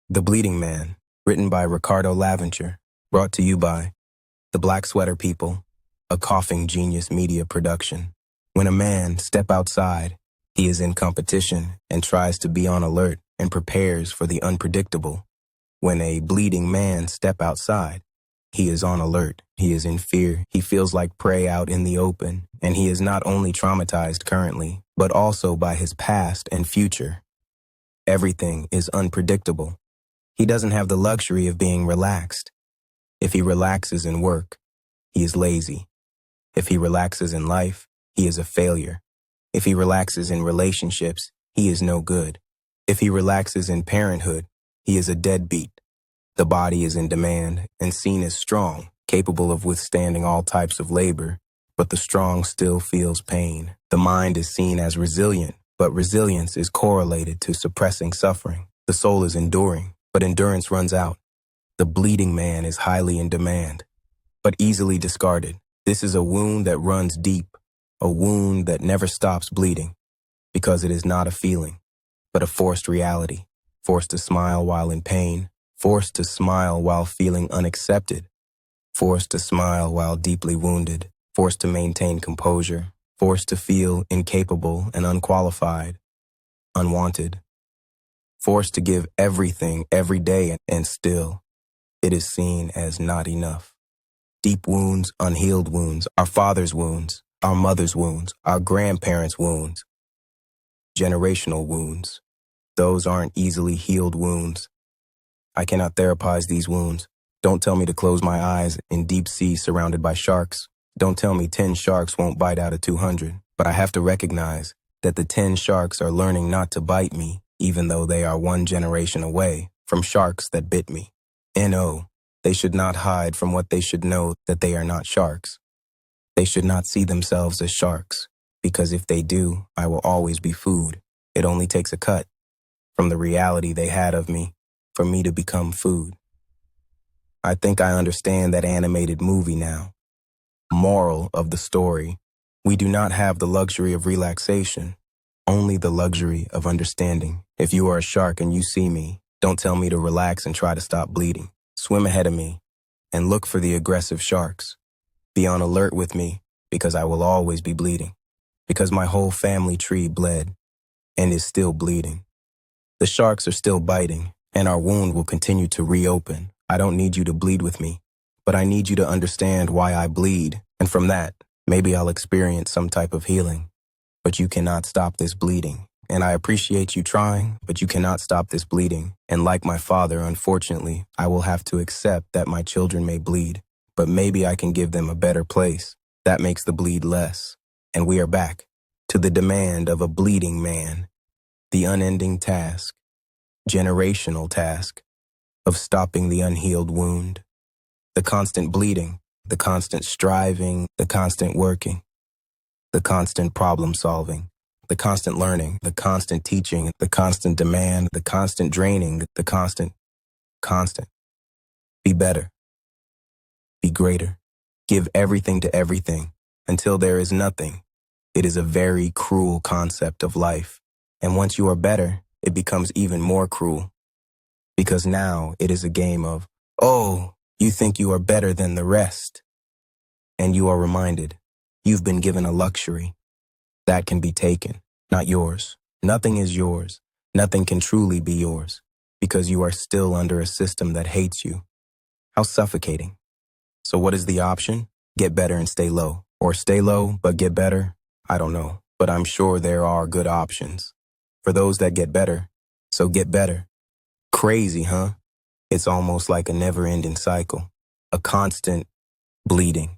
The Bleeding Man, written by Ricardo Laventure, brought to you by The Black Sweater People, a Coughing Genius media production. When a man step outside, he is in competition and tries to be on alert and prepares for the unpredictable. When a bleeding man step outside, he is on alert, he is in fear, he feels like prey out in the open, and he is not only traumatized currently, but also by his past and future. Everything is unpredictable. He doesn't have the luxury of being relaxed. If he relaxes in work, he is lazy. If he relaxes in life, he is a failure. If he relaxes in relationships, he is no good. If he relaxes in parenthood, he is a deadbeat. The body is in demand and seen as strong, capable of withstanding all types of labor, but the strong still feels pain. The mind is seen as resilient, but resilience is correlated to suppressing suffering. The soul is enduring, but endurance runs out. The bleeding man is highly in demand, but easily discarded. This is a wound that runs deep, a wound that never stops bleeding, because it is not a feeling, but a forced reality, forced to smile while in pain, forced to smile while feeling unaccepted, forced to smile while deeply wounded, forced to maintain composure, forced to feel incapable and unqualified, unwanted, forced to give everything every day, and still, it is seen as not enough. Deep wounds, unhealed wounds, our father's wounds, our mother's wounds, our grandparents' wounds, generational wounds. Those aren't easily healed wounds. I cannot therapize these wounds. Don't tell me to close my eyes in deep sea surrounded by sharks. Don't tell me 10 sharks won't bite out of 200. But I have to recognize that the 10 sharks are learning not to bite me, even though they are one generation away from sharks that bit me. N.O. They should not hide from what they should know, that they are not sharks. They should not see themselves as sharks, because if they do, I will always be food. It only takes a cut from the reality they had of me for me to become food. I think I understand that animated movie now. Moral of the story: we do not have the luxury of relaxation, only the luxury of understanding. If you are a shark and you see me, don't tell me to relax and try to stop bleeding. Swim ahead of me and look for the aggressive sharks. Be on alert with me, because I will always be bleeding, because my whole family tree bled and is still bleeding. The sharks are still biting, and our wound will continue to reopen. I don't need you to bleed with me, but I need you to understand why I bleed, and from that, maybe I'll experience some type of healing. But you cannot stop this bleeding, and I appreciate you trying, but you cannot stop this bleeding. And like my father, unfortunately, I will have to accept that my children may bleed, but maybe I can give them a better place. That makes the bleed less. And we are back to the demand of a bleeding man, the unending task, generational task, of stopping the unhealed wound, the constant bleeding, the constant striving, the constant working, the constant problem solving, the constant learning, the constant teaching, the constant demand, the constant draining, the constant. Be better. Be greater. Give everything to everything until there is nothing. It is a very cruel concept of life. And once you are better, it becomes even more cruel. Because now it is a game of, oh, you think you are better than the rest. And you are reminded, you've been given a luxury. That can be taken, not yours. Nothing is yours. Nothing can truly be yours, because you are still under a system that hates you. How suffocating. So what is the option? Get better and stay low. Or stay low, but get better? I don't know, but I'm sure there are good options for those that get better. So get better. Crazy, huh? It's almost like a never-ending cycle, a constant bleeding.